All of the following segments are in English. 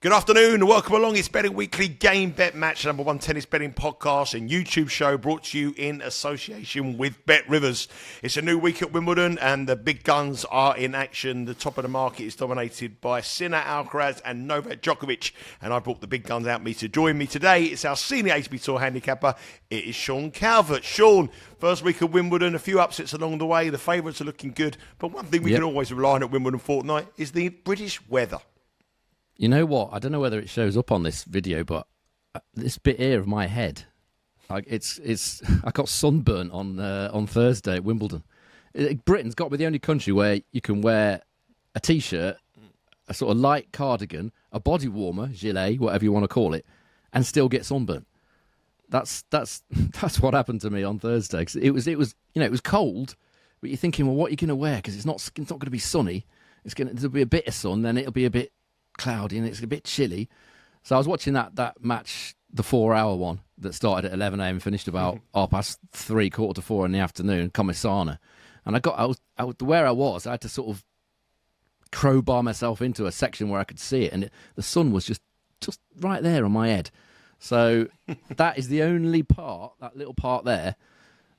Good afternoon and welcome along. It's Betting Weekly Game Bet Match, number one tennis betting podcast and YouTube show brought to you in association with Bet Rivers. It's a new week at Wimbledon and the big guns are in action. The top of the market is dominated by Sinner, Alcaraz and Novak Djokovic. And I brought the big guns out to join me today. It's our senior ATP Tour handicapper. It is Sean Calvert. Sean, first week of Wimbledon, a few upsets along the way. The favourites are looking good. But one thing we can always rely on at Wimbledon Fortnight is the British weather. You know what? I don't know whether it shows up on this video, but this bit here of my head, I got sunburnt on Thursday at Wimbledon. Britain's got to be the only country where you can wear a t-shirt, a sort of light cardigan, a body warmer, gilet, whatever you want to call it, and still get sunburnt. That's what happened to me on Thursday. 'Cause it was cold, but you're thinking, well, what are you going to wear? Because it's not going to be sunny. There'll be a bit of sun, then it'll be a bit cloudy and it's a bit chilly. So I was watching that match, the 4-hour one that started at 11 a.m. and finished about 3:30, 4:45 in the afternoon, Commissana. And where I was, I had to sort of crowbar myself into a section where I could see it, and the sun was just right there on my head. So that is the only part, that little part there,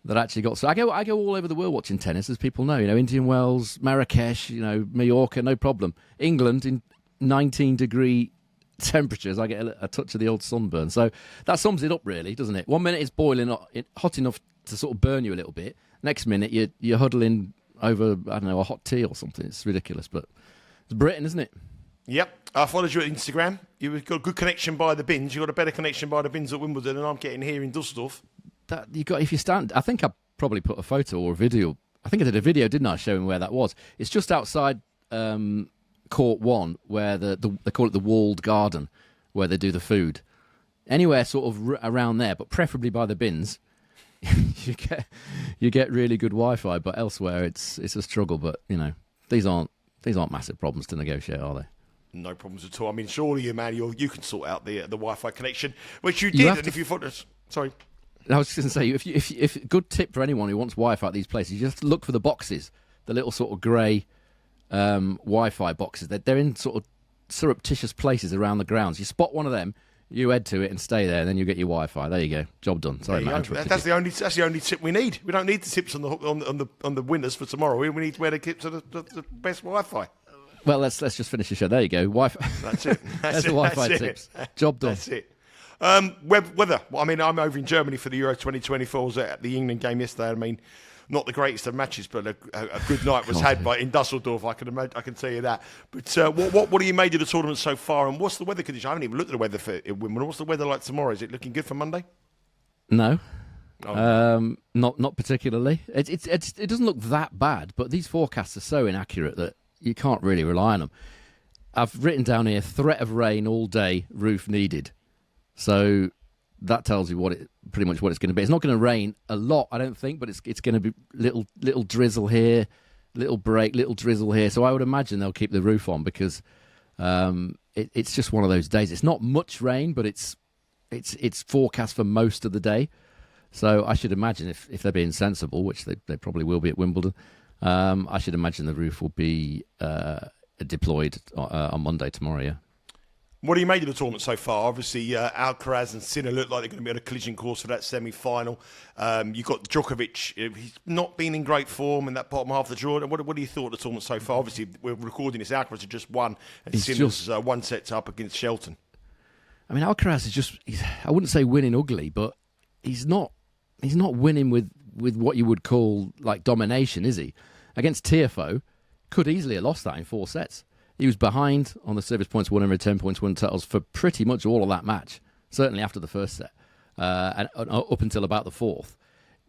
that actually got. So I go all over the world watching tennis, as people know. Indian Wells, Marrakesh, Mallorca, no problem. England in 19-degree temperatures, I get a touch of the old sunburn. So that sums it up, really, doesn't it? 1 minute it's boiling hot enough to sort of burn you a little bit. Next minute you're huddling over, I don't know, a hot tea or something. It's ridiculous, but it's Britain, isn't it? Yep. I followed you at Instagram. You've got a good connection by the bins. You've got a better connection by the bins at Wimbledon than I'm getting here in Dusseldorf. If you stand, I think I probably put a photo or a video. I think I did a video, didn't I, showing where that was. It's just outside Court 1, where they call it the walled garden, where they do the food. Anywhere sort of around there, but preferably by the bins, you get really good Wi-Fi. But elsewhere, it's a struggle. But these aren't massive problems to negotiate, are they? No problems at all. I mean, surely you can sort out the Wi-Fi connection, which you did. Sorry. I was just going to say, if good tip for anyone who wants Wi-Fi at these places, you just have to look for the boxes, the little sort of grey Wi-Fi boxes. They're in sort of surreptitious places around the grounds. You spot one of them, you head to it and stay there, and then you get your Wi-Fi. There you go, job done. Sorry, Matt. That's the only tip we need. We don't need the tips on the winners for tomorrow. We need to wear the tips on the best Wi-Fi. Well, let's just finish the show. There you go. Wi-Fi. That's it. That's the Wi-Fi tips. Job done. That's it. Weather. Well, I mean, I'm over in Germany for the Euro 2024. I was at the England game yesterday. I mean, not the greatest of matches, but a good night was had in Dusseldorf. I can tell you that. But what are you made of the tournament so far? And what's the weather condition? I haven't even looked at the weather for Wimbledon. What's the weather like tomorrow? Is it looking good for Monday? No, not particularly. It doesn't look that bad, but these forecasts are so inaccurate that you can't really rely on them. I've written down here: threat of rain all day, roof needed. So that tells you pretty much what it's going to be. It's not going to rain a lot, I don't think, but it's going to be little drizzle here, little break, little drizzle here. So I would imagine they'll keep the roof on because it's just one of those days. It's not much rain, but it's forecast for most of the day. So I should imagine if they're being sensible, which they probably will be at Wimbledon, I should imagine the roof will be deployed on Monday tomorrow. Yeah. What do you make of the tournament so far? Obviously, Alcaraz and Sinner look like they're going to be on a collision course for that semi-final. You've got Djokovic. He's not been in great form in that bottom half of the draw. What do you thought of the tournament so far? Obviously, we're recording this. Alcaraz has just won, and Sinner's one set up against Shelton. I mean, Alcaraz is I wouldn't say winning ugly, but he's not winning with what you would call like domination, is he? Against Tiafoe, could easily have lost that in 4 sets. He was behind on the service points won and return points won totals for pretty much all of that match, certainly after the first set, and up until about the fourth.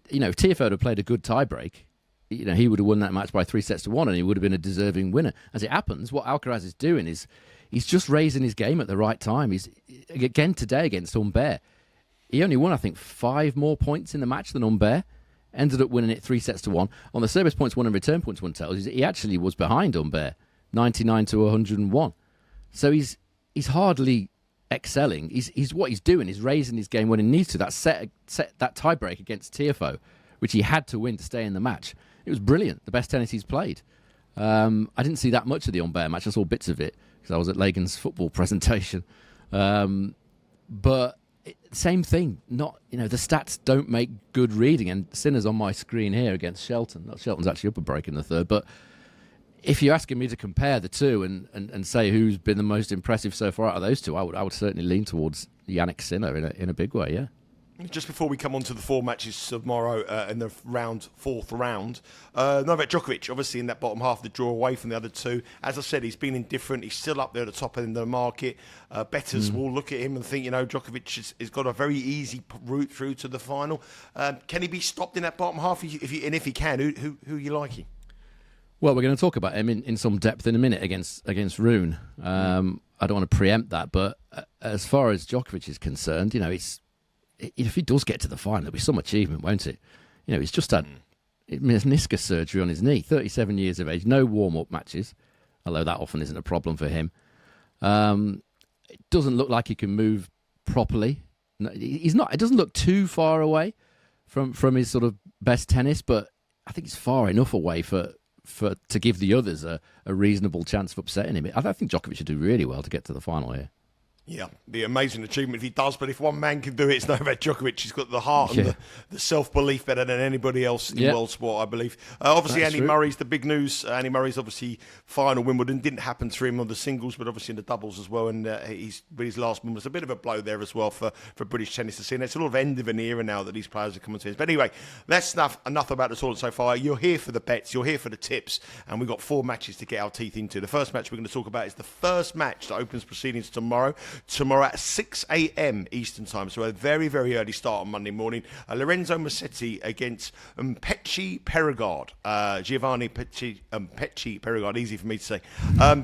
If Tiafoe had played a good tiebreak, he would have won that match by 3-1, and he would have been a deserving winner. As it happens, what Alcaraz is doing is he's just raising his game at the right time. He's again today against Humbert. He only won, I think, 5 more points in the match than Humbert. Ended up winning it 3-1. On the service points won and return points won totals, he actually was behind Humbert. 99-101. So he's hardly excelling. What he's doing is raising his game when he needs to. That tiebreak against Tiafoe, which he had to win to stay in the match. It was brilliant. The best tennis he's played. I didn't see that much of the Humbert match. I saw bits of it, because I was at Lagan's football presentation. But same thing. Not the stats don't make good reading. And Sinner's on my screen here against Shelton. Shelton's actually up a break in the third. But if you're asking me to compare the two and say who's been the most impressive so far out of those two, I would certainly lean towards Jannik Sinner in a big way. Yeah. Just before we come on to the 4 matches tomorrow in the fourth round, Novak Djokovic, obviously in that bottom half of the draw, away from the other two. As I said, he's been indifferent. He's still up there at the top end of the market. Bettors will look at him and think, Djokovic has got a very easy route through to the final. Can he be stopped in that bottom half? If he can, who are you liking? Well, we're going to talk about him in some depth in a minute against Rune. I don't want to preempt that, but as far as Djokovic is concerned, if he does get to the final, there'll be some achievement, won't it? He's just had meniscus surgery on his knee, 37 years of age, no warm-up matches, although that often isn't a problem for him. It doesn't look like he can move properly. He's not. It doesn't look too far away from his sort of best tennis, but I think it's far enough away to give the others a reasonable chance of upsetting him. I think Djokovic should do really well to get to the final here. Yeah, be an amazing achievement if he does. But if one man can do it, it's Novak Djokovic. He's got the heart and the self-belief better than anybody else in world sport, I believe. Obviously, Andy Murray's the big news. Andy Murray's obviously final Wimbledon. Didn't happen to him on the singles, but obviously in the doubles as well. And he's with his last one was a bit of a blow there as well for British tennis to see. And it's a lot of end of an era now that these players are coming to us. But anyway, that's enough about the tournament so far. You're here for the bets. You're here for the tips. And we've got 4 matches to get our teeth into. The first match we're going to talk about is the first match that opens proceedings tomorrow. Tomorrow at 6 a.m. Eastern Time, so a very, very early start on Monday morning. Lorenzo Musetti against Mpetshi Perricard. Giovanni Mpetshi Perricard, easy for me to say.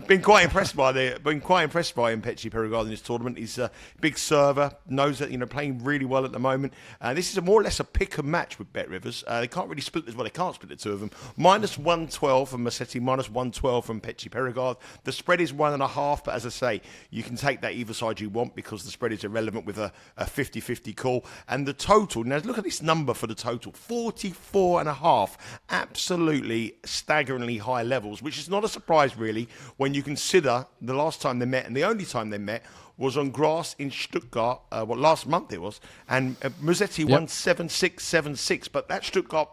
Been quite impressed by Mpetshi Perricard in this tournament. He's a big server, knows that playing really well at the moment. This is more or less a pick and match with Bet Rivers. They can't really split this. Well, they can't split the two of them. -112 from Musetti, -112 from Mpetshi Perricard. The spread is 1.5, but as I say, you can take that either side you want because the spread is irrelevant with a 50-50 call. And the total, now look at this number for the total, 44.5, absolutely staggeringly high levels, which is not a surprise really when you consider the last time they met and the only time they met was on grass in Stuttgart, last month it was, and Musetti won 7-6, 7-6, but that Stuttgart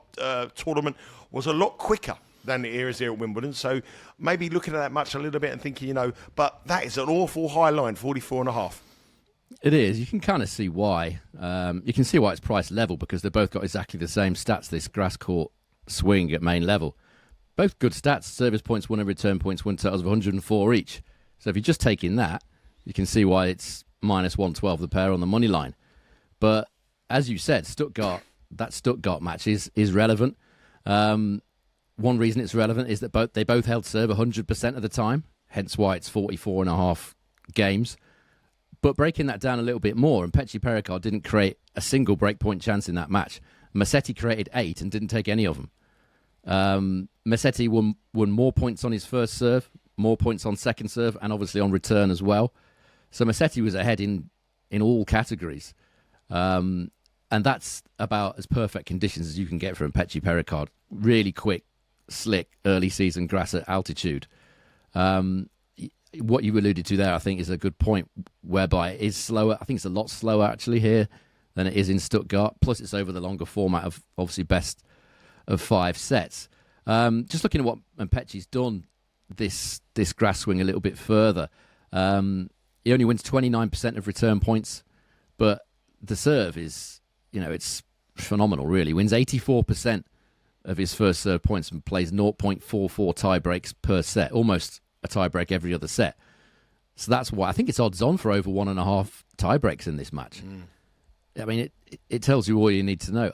tournament was a lot quicker than the eras here at Wimbledon. So maybe looking at that match a little bit and thinking, but that is an awful high line, 44.5. It is. You can kind of see why. You can see why it's priced level because they've both got exactly the same stats, this grass court swing at main level. Both good stats, service points won and return points won totals of 104 each. So if you're just taking that, you can see why it's -112 the pair on the money line. But as you said, that Stuttgart match is relevant. One reason it's relevant is that they both held serve 100% of the time, hence why it's 44.5 games. But breaking that down a little bit more, Mpetshi Perricard didn't create a single breakpoint chance in that match. Musetti created 8 and didn't take any of them. Musetti won more points on his first serve, more points on second serve, and obviously on return as well. So Musetti was ahead in all categories. And that's about as perfect conditions as you can get for Mpetshi Perricard. Really quick, slick, early season grass at altitude. What you alluded to there, I think, is a good point, whereby it is slower. I think it's a lot slower, actually, here than it is in Stuttgart. Plus, it's over the longer format of, obviously, best of 5 sets. Just looking at what Mpetchi's done this grass swing a little bit further. He only wins 29% of return points, but the serve is, it's phenomenal, really. Wins 84% of his first serve points and plays 0.44 tie breaks per set, almost a tie break every other set. So that's why I think it's odds on for over 1.5 tie breaks in this match. I mean, it tells you all you need to know.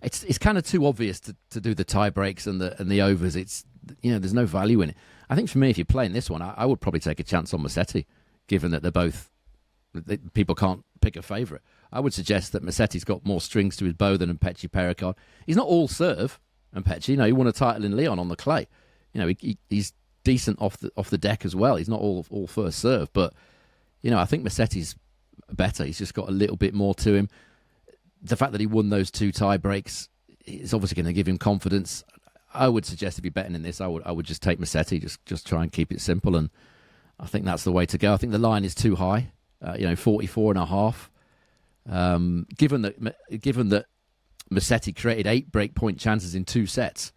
It's kind of too obvious to do the tie breaks and the overs. It's there's no value in it. I think for me, if you're playing this one, I would probably take a chance on Musetti, given that people can't pick a favourite. I would suggest that Musetti's got more strings to his bow than Mpetshi Perricard. He's not all serve, Mpetshi. He won a title in Lyon on the clay. He's decent off the deck as well. He's not all first serve, but I think Musetti's better. He's just got a little bit more to him. The fact that he won those 2 tie breaks is obviously going to give him confidence. I would suggest if you're betting in this, I would just take Musetti, just try and keep it simple. And I think that's the way to go. I think the line is too high, 44.5. Given that Musetti created 8 breakpoint chances in 2 sets.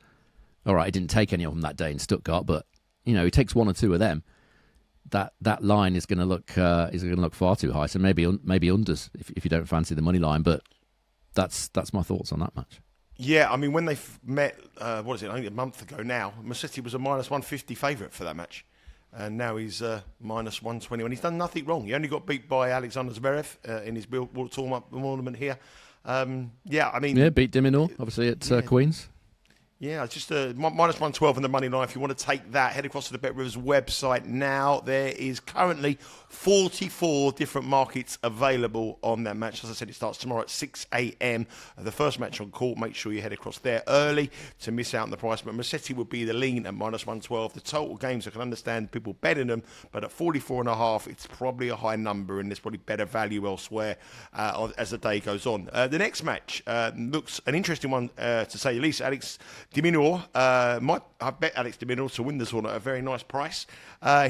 All right, he didn't take any of them that day in Stuttgart, but he takes 1 or 2 of them. That line is going to look far too high. So maybe unders if you don't fancy the money line. But that's my thoughts on that match. Yeah, I mean, when they met, only a month ago now, Musetti was a -150 favourite for that match. And now he's -121. He's done nothing wrong. He only got beat by Alexander Zverev in his tournament here. Beat Diminor, obviously, at Queen's. Yeah, it's just -112 on the money line. If you want to take that, head across to the Bet Rivers website now. There is currently 44 different markets available on that match. As I said, it starts tomorrow at 6 a.m. The first match on court. Make sure you head across there early to miss out on the price. But Musetti would be the lean at -112. The total games, I can understand people betting them, but at 44.5, it's probably a high number, and there's probably better value elsewhere as the day goes on. The next match looks an interesting one, to say the least. Alex de Minaur, I bet Alex de Minaur to win this one at a very nice price.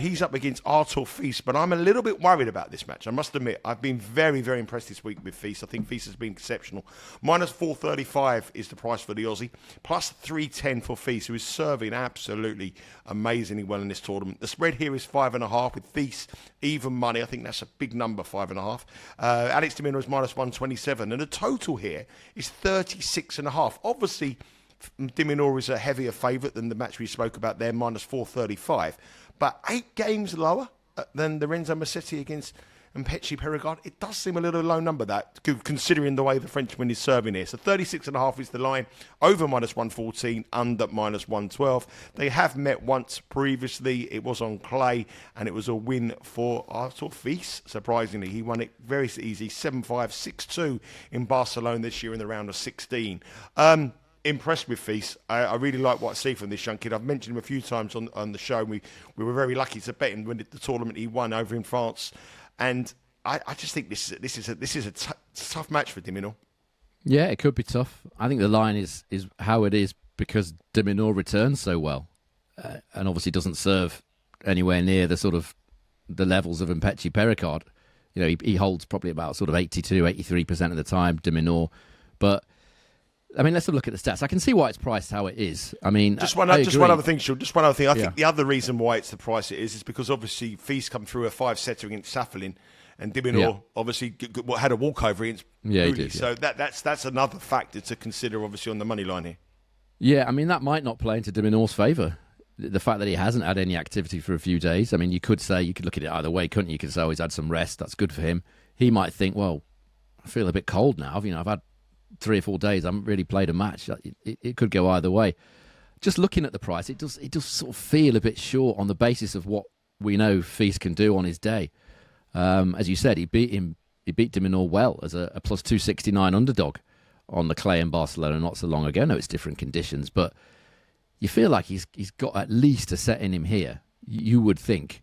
He's up against Artur Fils, but I'm a little bit worried about this match. I must admit, I've been very, very impressed this week with Fils. I think Fils has been exceptional. -435 is the price for the Aussie, +310 for Fils, who is serving absolutely amazingly well in this tournament. The spread here is 5.5 with Fils even money. I think that's a big number, 5.5. Alex de Minaur is -127, and the total here is 36.5. Obviously, de Minaur is a heavier favourite than the match we spoke about there, -435. But 8 games lower than Lorenzo Musetti against Mpetshi Perricard. It does seem a little low number, that, considering the way the Frenchman is serving here. So 36.5 is the line, over -114, under -112. They have met once previously. It was on clay, and it was a win for Artur Fils. Surprisingly, he won it very easy, 7-5, 6-2 in Barcelona this year in the round of 16. Impressed with Fils. I really like what I see from this young kid. I've mentioned him a few times on the show. We were very lucky to bet him when the tournament he won over in France, and I just think this is a tough match for de Minaur. Yeah, it could be tough. I think the line is how it is because de Minaur returns so well, and obviously doesn't serve anywhere near the sort of the levels of Mpetshi Perricard. He holds probably about sort of 82-83% of the time, de Minaur, but. I mean, let's have a look at the stats. I can see why it's priced how it is. I mean, just one other thing, Sean. Just one other thing. I think the other reason why it's the price it is because obviously Fils come through a 5-setter against Saffelin, and de Minaur obviously had a walkover against Rune. He did. So that's another factor to consider, obviously, on the money line here. Yeah, I mean that might not play into de Minaur's favour. The fact that he hasn't had any activity for a few days. I mean, you could look at it either way, couldn't you? You could say, oh, he's had some rest. That's good for him. He might think, well, I feel a bit cold now. I've had 3 or 4 days, I haven't really played a match. It could go either way. Just looking at the price, it does sort of feel a bit short on the basis of what we know Fils can do on his day. As you said, he beat de Minaur well as a +269 underdog on the clay in Barcelona not so long ago. No, it's different conditions, but you feel like he's got at least a set in him here. You would think.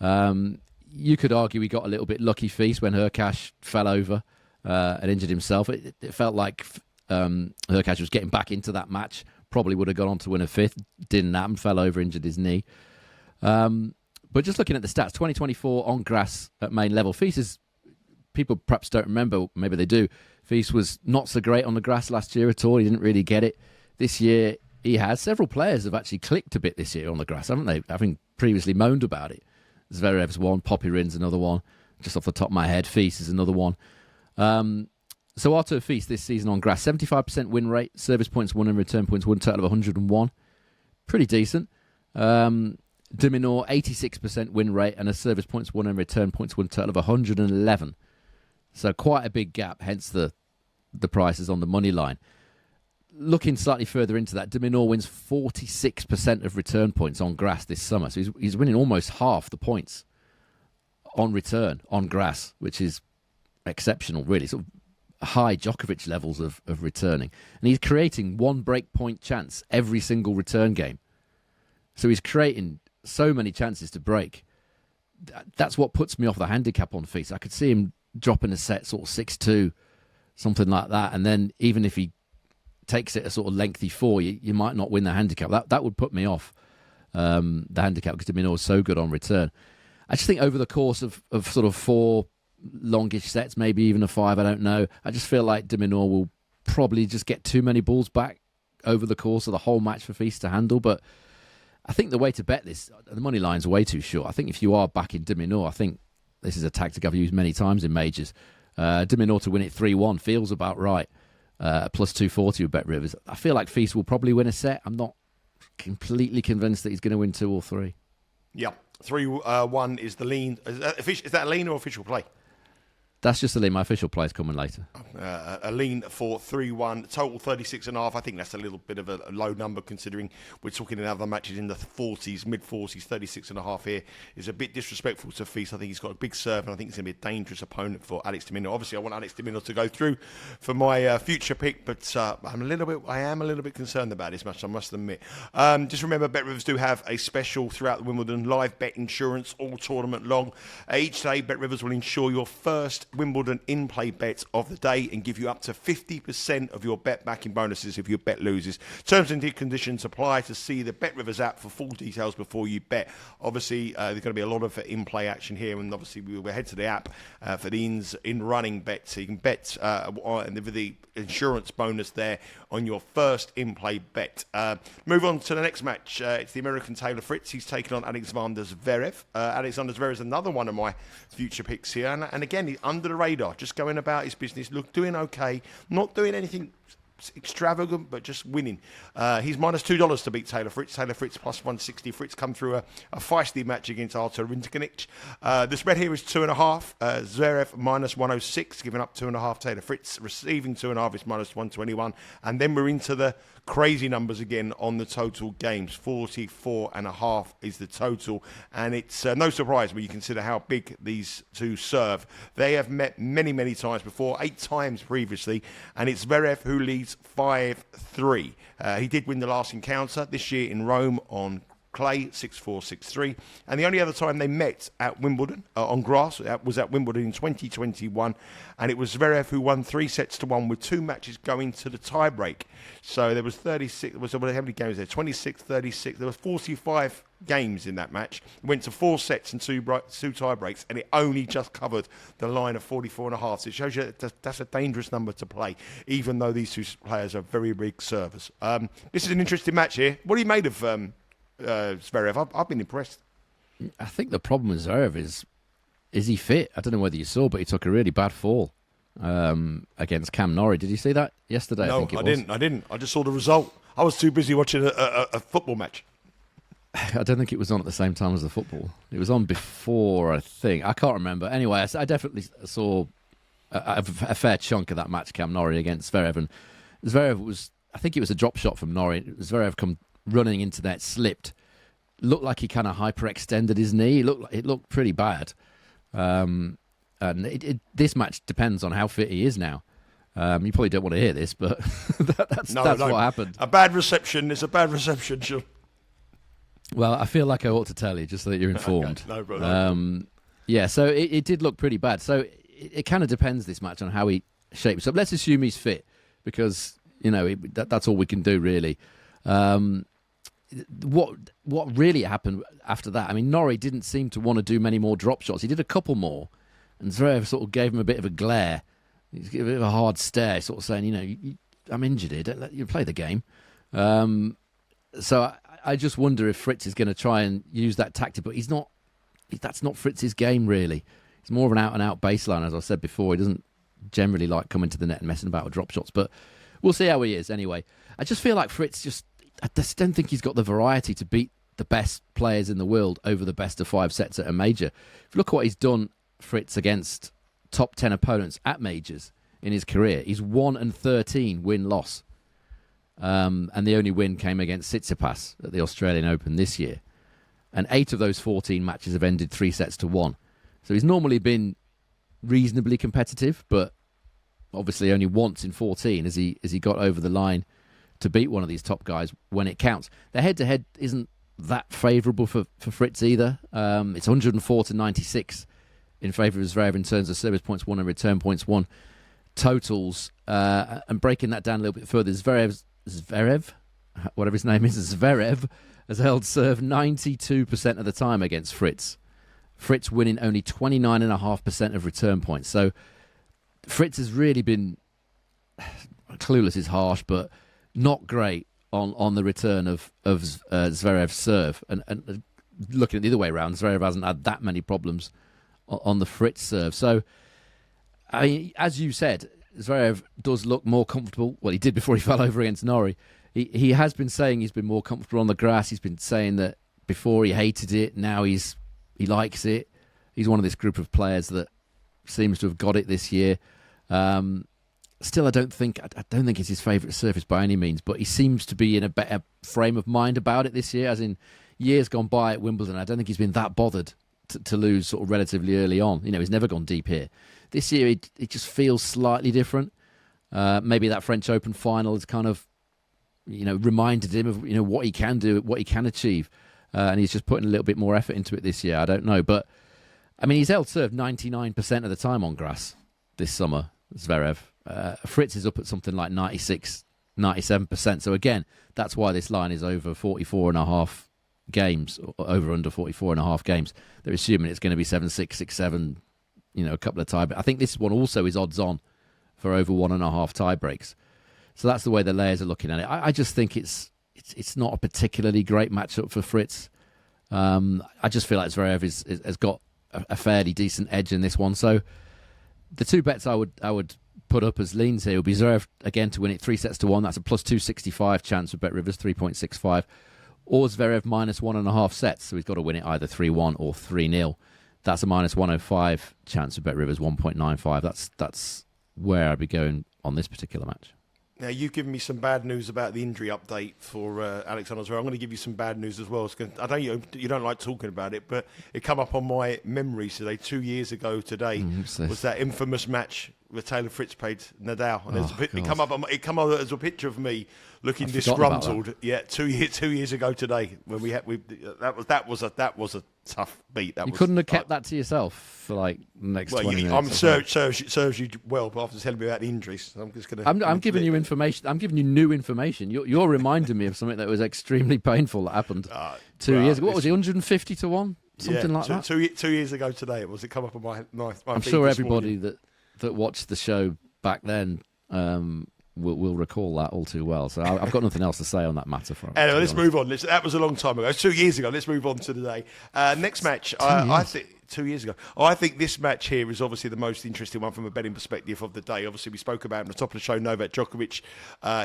You could argue he got a little bit lucky, Fils, when Hurkacz fell over. And injured himself. It felt like Hurkacz was getting back into that match. Probably would have gone on to win a 5th. Didn't happen. Fell over, injured his knee. But just looking at the stats, 2024 on grass at main level. Fils is, people perhaps don't remember, maybe they do. Fils was not so great on the grass last year at all. He didn't really get it. This year he has. Several players have actually clicked a bit this year on the grass, haven't they? Having previously moaned about it. Zverev's one, Popyrin's another one. Just off the top of my head, Fils is another one. So Artur Fils this season on grass, 75% win rate, service points won and return points won, total of 101. Pretty decent. De Minaur, 86% win rate and a service points won and return points won, total of 111. So quite a big gap, hence the prices on the money line. Looking slightly further into that, de Minaur wins 46% of return points on grass this summer. So he's winning almost half the points on return on grass, which is exceptional, really. Sort of high Djokovic levels of returning. And he's creating 1 break point chance every single return game. So he's creating so many chances to break. That's what puts me off the handicap on Fils. I could see him dropping a set sort of 6-2, something like that. And then even if he takes it a sort of lengthy 4, you might not win the handicap. That would put me off the handicap because de Minaur is so good on return. I just think over the course of sort of 4 longish sets, maybe even a 5, I don't know, I just feel like de Minaur will probably just get too many balls back over the course of the whole match for Fils to handle. But I think the way to bet this, the money line's way too short. I think if you are backing de Minaur, I think this is a tactic I've used many times in majors. De Minaur to win it 3-1 feels about right. Plus 240 with Bet Rivers. I feel like Fils will probably win a set. I'm not completely convinced that he's going to win 2 or 3. Yeah, 3-1 is the lean. Is that a lean or official play? That's just the lean. My official play is coming later. A lean for 3-1, total 36.5. I think that's a little bit of a low number considering we're talking in other matches in the 40s, mid-40s. 36.5 here is a bit disrespectful to Fils. I think he's got a big serve, and I think he's going to be a dangerous opponent for Alex de Minaur. Obviously, I want Alex de Minaur to go through for my future pick, but I am a little bit concerned about this match, I must admit. Just remember, Bet Rivers do have a special throughout the Wimbledon live bet insurance all tournament long. Each day, Bet Rivers will insure your first Wimbledon in-play bets of the day and give you up to 50% of your bet back in bonuses if your bet loses. Terms and conditions apply. To see the Bet Rivers app for full details before you bet. Obviously, there's going to be a lot of in-play action here, and obviously we'll head to the app for the in-running bets. So you can bet with the insurance bonus there on your first in-play bet. Move on to the next match. It's the American Taylor Fritz. He's taking on Alexander Zverev. Alexander Zverev is another one of my future picks here, and again, he's under the radar, just going about his business, doing okay, not doing anything extravagant, but just winning. He's minus $2 to beat Taylor Fritz. Taylor Fritz plus 160. Fritz come through a feisty match against Artur Rinderknech. The spread here is 2.5. Zverev minus 106, giving up 2.5. Taylor Fritz receiving 2.5 is minus 121. And then we're into the crazy numbers again on the total games. 44.5 is the total, and it's no surprise when you consider how big these two serve. They have met many times before, 8 times previously, and it's Zverev who leads 5-3. He did win the last encounter this year in Rome on clay, 6-4, 6-3. And the only other time they met at Wimbledon on grass was at Wimbledon in 2021. And it was Zverev who won 3-1 with 2 matches going to the tie-break. So there was 36, how many games there? 26, 36. There was 45 games in that match. It went to 4 sets and 2 tie-breaks, and it only just covered the line of 44.5. So it shows you that's a dangerous number to play, even though these two players are very big servers. This is an interesting match here. What do you made of Zverev? I've been impressed. I think the problem with Zverev is he fit? I don't know whether you saw, but he took a really bad fall against Cam Norrie. Did you see that yesterday? No, I didn't. I just saw the result. I was too busy watching a football match. I don't think it was on at the same time as the football. It was on before, I think. I can't remember. Anyway, I definitely saw a fair chunk of that match, Cam Norrie against Zverev. And Zverev was, I think it was a drop shot from Norrie. Zverev come running into that, slipped. Looked like he kind of hyperextended his knee. It looked pretty bad. And this match depends on how fit he is now. You probably don't want to hear this, but that's what happened. A bad reception is a bad reception, sure. Well, I feel like I ought to tell you just so that you're informed. Okay. No, bro. Yeah, so it did look pretty bad. So it kind of depends, this match, on how he shapes up. Let's assume he's fit, because that's all we can do, really. What really happened after that? I mean, Norrie didn't seem to want to do many more drop shots. He did a couple more, and Zverev sort of gave him a bit of a glare. He gave a bit of a hard stare, sort of saying, I'm injured here. Don't let you play the game. So I just wonder if Fritz is going to try and use that tactic, but he's not. That's not Fritz's game, really. He's more of an out-and-out baseline, as I said before. He doesn't generally like coming to the net and messing about with drop shots, but we'll see how he is anyway. I just feel like Fritz I just don't think he's got the variety to beat the best players in the world over the best of 5 sets at a major. If you look at what he's done, Fritz, against top 10 opponents at majors in his career, he's 1-13 win-loss. And the only win came against Tsitsipas at the Australian Open this year. And 8 of those 14 matches have ended 3-1. So he's normally been reasonably competitive, but obviously only once in 14 has he got over the line to beat one of these top guys when it counts. The head-to-head isn't that favourable for Fritz either. It's 104-96 in favour of Zverev in terms of service points won and return points won totals. And breaking that down a little bit further, Zverev, whatever his name is, Zverev has held serve 92% of the time against Fritz. Fritz winning only 29.5% of return points. So Fritz has really been, clueless is harsh, but not great on the return of Zverev's serve. And looking at the other way around, Zverev hasn't had that many problems on the Fritz serve. So, I mean, as you said, Zverev does look more comfortable. Well, he did before he fell over against Norrie. He has been saying he's been more comfortable on the grass. He's been saying that before he hated it, now he likes it. He's one of this group of players that seems to have got it this year. Still, I don't think it's his favourite surface by any means, but he seems to be in a better frame of mind about it this year. As in years gone by at Wimbledon, I don't think he's been that bothered to lose sort of relatively early on. He's never gone deep here. This year, it just feels slightly different. Maybe that French Open final has kind of, reminded him of what he can do, what he can achieve, and he's just putting a little bit more effort into it this year. I don't know, but I mean, he's held serve 99% of the time on grass this summer, Zverev. Fritz is up at something like 96, 97%. So again, that's why this line is over 44.5 games, or over under 44.5 games. They're assuming it's going to be 7-6, 6-7, a couple of tie. But I think this one also is odds on for over 1.5 tie breaks. So that's the way the layers are looking at it. I just think it's not a particularly great matchup for Fritz. I just feel like Zverev has got a fairly decent edge in this one. So the two bets I would put up as leans here would be Zverev again to win it 3-1. That's a plus 265 chance with Bet Rivers, 3.65. Or Zverev minus 1.5 sets. So he's got to win it either 3-1 or 3-0. That's a minus 105 chance with Bet Rivers, 1.95. That's where I'd be going on this particular match. Now, you've given me some bad news about the injury update for Alexander Zverev. I'm going to give you some bad news as well. I know you don't like talking about it, but it come up on my memories today. 2 years ago today was that infamous match where Taylor Fritz played Nadal. And it come up as a picture of me looking disgruntled. Yeah, 2 years ago today when that was a tough beat. You couldn't have kept that to yourself for like next 20 minutes. Serves you well, but after telling me about the injuries, I'm just going to. I'm giving you information. I'm giving you new information. You're reminding me of something that was extremely painful that happened 2 years ago. What was it, 150 to 1? Something like that. 2 years ago today, it come up on my I'm sure everybody that watched the show back then will recall that all too well. So I've got nothing else to say on that matter. Anyway, let's move on. That was a long time ago. It's 2 years ago. Let's move on to today. Next match, I think 2 years ago. I think this match here is obviously the most interesting one from a betting perspective of the day. Obviously, we spoke about him at the top of the show, Novak Djokovic.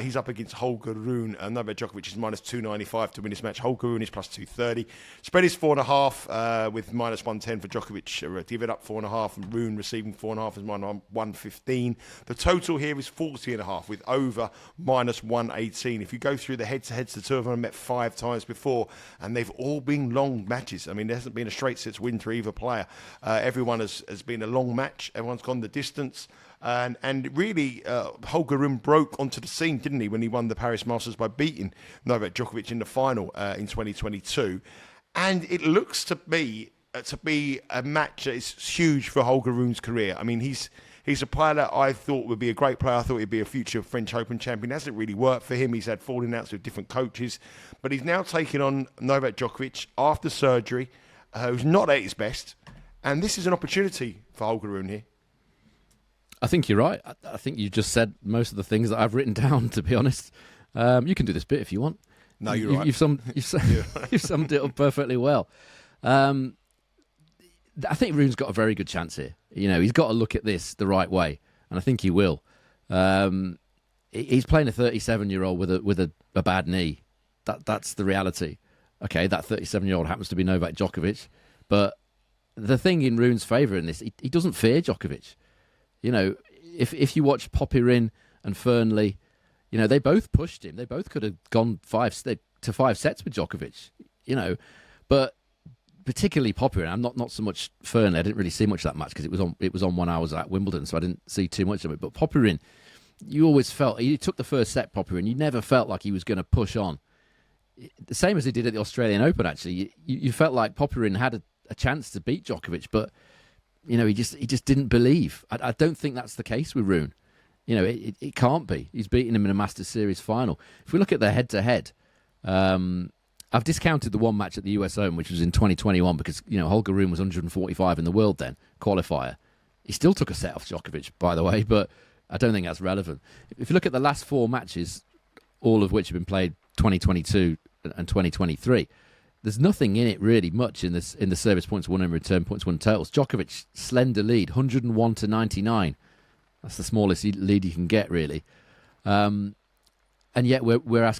He's up against Holger Rune. Novak Djokovic is minus 295 to win this match. Holger Rune is plus 230. Spread is 4.5 with minus 110 for Djokovic. Give it up 4.5 and Rune receiving 4.5 is minus 115. The total here is 40.5 with over minus 118. If you go through the head-to-heads, the two of them have met 5 times before, and they've all been long matches. I mean, there hasn't been a straight sets win for either player. Everyone has been a long match. Everyone's gone the distance. And really, Holger Rune broke onto the scene, didn't he, when he won the Paris Masters by beating Novak Djokovic in the final in 2022. And it looks to me to be a match that is huge for Holger Rune's career. I mean, he's a player that I thought would be a great player. I thought he'd be a future French Open champion. It hasn't really worked for him. He's had falling outs with different coaches. But he's now taking on Novak Djokovic after surgery, who's not at his best. And this is an opportunity for Holger Rune here. I think you're right. I think you just said most of the things that I've written down, to be honest. You can do this bit if you want. No, you're right. You've summed it up perfectly well. I think Rune's got a very good chance here. He's got to look at this the right way, and I think he will. He's playing a 37-year-old with a bad knee. That's the reality. Okay, that 37-year-old happens to be Novak Djokovic, but the thing in Rune's favour in this, he doesn't fear Djokovic. If you watch Popyrin and Fernley, they both pushed him. They both could have gone 5 sets with Djokovic. But particularly Popyrin. I'm not so much Fernley. I didn't really see much of that match because it was on when I was at Wimbledon, so I didn't see too much of it. But Popyrin, you always felt he took the first set. Popyrin, you never felt like he was going to push on. The same as he did at the Australian Open. Actually, you felt like Popyrin had a chance to beat Djokovic, but he just didn't believe. I don't think that's the case with Rune. It can't be. He's beaten him in a Masters Series final. If we look at their head-to-head, I've discounted the one match at the US Open, which was in 2021, because Holger Rune was 145 in the world then, qualifier. He still took a set off Djokovic, by the way, but I don't think that's relevant. If you look at the last 4 matches, all of which have been played 2022 and 2023, there's nothing in it really much in the service points won and return points won totals. Djokovic, slender lead, 101 to 99. That's the smallest lead you can get, really. And yet we're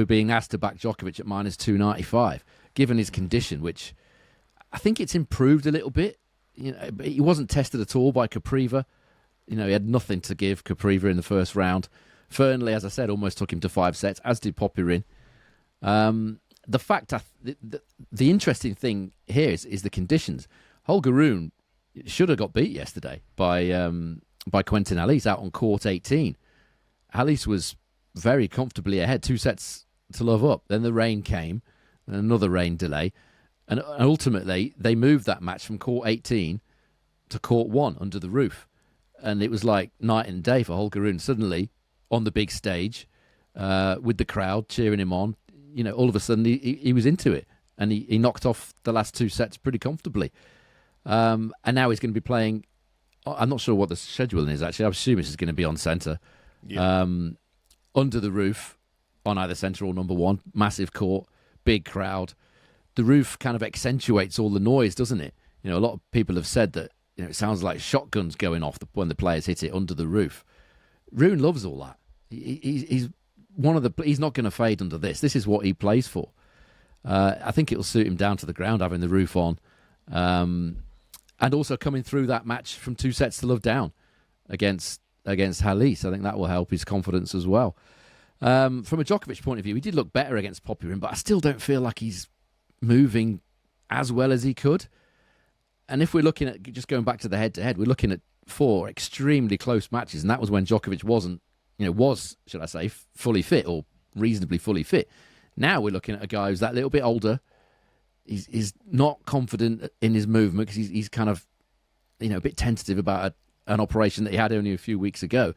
being asked to back Djokovic at minus 295, given his condition, which I think it's improved a little bit. He wasn't tested at all by Capriva. He had nothing to give Capriva in the first round. Fernley, as I said, almost took him to 5 sets, as did Popyrin. The fact, the interesting thing here is the conditions. Holger Rune should have got beat yesterday by Quentin Halys out on court 18. Halys was very comfortably ahead, 2 sets to love up. Then the rain came, and another rain delay. And ultimately, they moved that match from court 18 to court 1 under the roof. And it was like night and day for Holger Rune. Suddenly, on the big stage, with the crowd cheering him on, all of a sudden he was into it. And he knocked off the last 2 sets pretty comfortably. And now he's going to be playing. I'm not sure what the scheduling is, actually. I assume this is going to be on centre. Yeah. Under the roof, on either centre or number 1. Massive court, big crowd. The roof kind of accentuates all the noise, doesn't it? A lot of people have said that it sounds like shotguns going off when the players hit it under the roof. Rune loves all that. He's not going to fade under this. This is what he plays for. I think it'll suit him down to the ground having the roof on. And also coming through that match from 2 sets to love down against Halys. I think that will help his confidence as well. From a Djokovic point of view, he did look better against Popyrin, but I still don't feel like he's moving as well as he could. And if we're looking at, just going back to the head-to-head, we're looking at 4 extremely close matches, and that was when Djokovic was, should I say, fully fit or reasonably fully fit. Now we're looking at a guy who's that little bit older. He's not confident in his movement because he's kind of, a bit tentative about an operation that he had only a few weeks ago.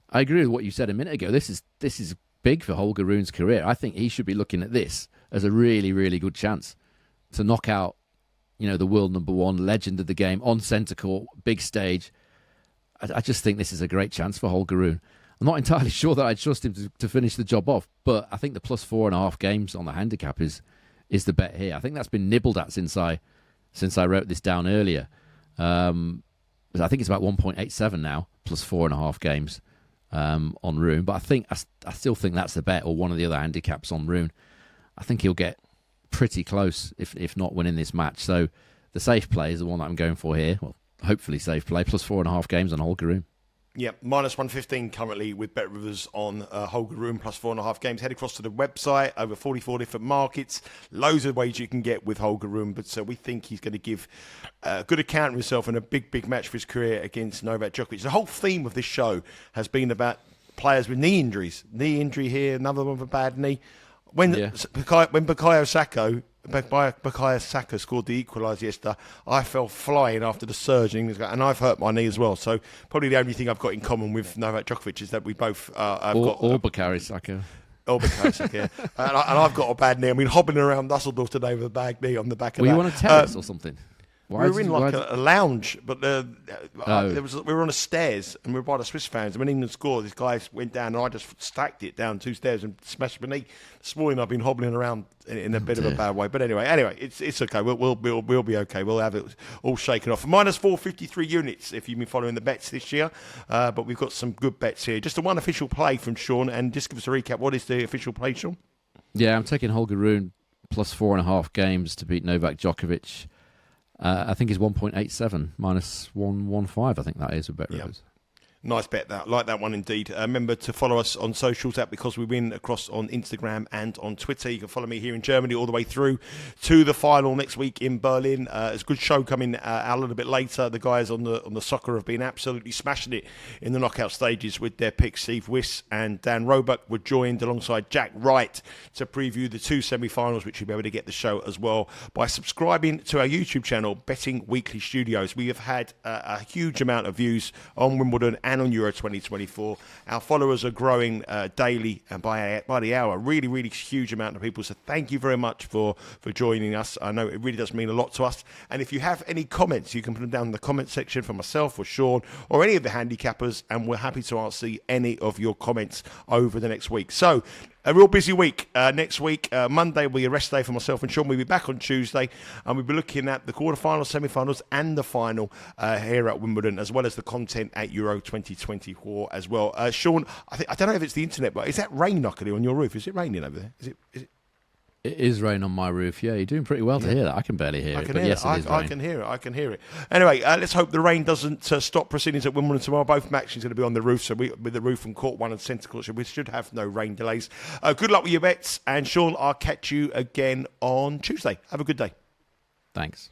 I agree with what you said a minute ago. This is big for Holger Rune's career. I think he should be looking at this as a really, really good chance to knock out, the world number 1, legend of the game, on centre court, big stage. I just think this is a great chance for Holger Rune. I'm not entirely sure that I'd trust him to finish the job off, but I think the plus 4.5 games on the handicap is the bet here. I think that's been nibbled at since I wrote this down earlier. I think it's about 1.87 now, plus 4.5 games on Rune. But I still think that's the bet, or one of the other handicaps on Rune. I think he'll get pretty close, if not winning this match. So the safe play is the one that I'm going for here. Well, hopefully safe play, plus 4.5 games on Holger Rune. Yeah, minus 115 currently with Bet Rivers on Holger Rune, plus 4.5 games. Head across to the website, over 44 different markets. Loads of ways you can get with Holger Rune, but we think he's going to give a good account of himself in a big, big match for his career against Novak Djokovic. The whole theme of this show has been about players with knee injuries. Knee injury here, another one with a bad knee. When Bukayo Saka scored the equaliser yesterday, I fell flying after the surge, and I've hurt my knee as well. So probably the only thing I've got in common with Novak Djokovic is that we both Bukayo Saka. Bukayo Saka, yeah. and I've got a bad knee. I mean, hobbling around Dusseldorf today with a bad knee on the back of Were you on a terrace or something? We were in a lounge, but we were on the stairs, and we were by the Swiss fans. And when England scored, this guy went down, and I just stacked it down 2 stairs and smashed my knee. This morning I've been hobbling around in a bit of a bad way, but anyway, it's okay. We'll be okay. We'll have it all shaken off. Minus 453 units if you've been following the bets this year, but we've got some good bets here. Just the one official play from Sean, and just give us a recap. What is the official play, Sean? Yeah, I'm taking Holger Rune plus 4.5 games to beat Novak Djokovic. I think it's 1.87 minus 115. I think that is a Bet Rivers. Nice bet, that. Like that one indeed. Remember to follow us on socials at Because We Win across on Instagram and on Twitter. You can follow me here in Germany all the way through to the final next week in Berlin. It's a good show coming out a little bit later. The guys on the soccer have been absolutely smashing it in the knockout stages with their picks. Steve Wyss and Dan Roebuck were joined alongside Jack Wright to preview the 2 semi-finals, which you'll be able to get the show as well by subscribing to our YouTube channel, Betting Weekly Studios. We have had a huge amount of views on Wimbledon and and on Euro 2024. Our followers are growing daily and by the hour. Really, really huge amount of people. So thank you very much for joining us. I know it really does mean a lot to us. And if you have any comments, you can put them down in the comment section for myself or Sean or any of the handicappers, and we're happy to answer any of your comments over the next week. So, a real busy week. Next week, Monday will be a rest day for myself and Sean. We'll be back on Tuesday, and we'll be looking at the quarterfinals, semi-finals, and the final here at Wimbledon, as well as the content at Euro 2024 as well. Sean, I don't know if it's the internet, but is that rain luckily on your roof? Is it raining over there? Is it? It is rain on my roof. Yeah, you're doing pretty well to hear that. I can barely hear it, but yes, it is rain. I can hear it. Anyway, let's hope the rain doesn't stop proceedings at Wimbledon tomorrow. Both matches are going to be on the roof, so with the roof and court 1 and centre court, so we should have no rain delays. Good luck with your bets, and Sean, I'll catch you again on Tuesday. Have a good day. Thanks.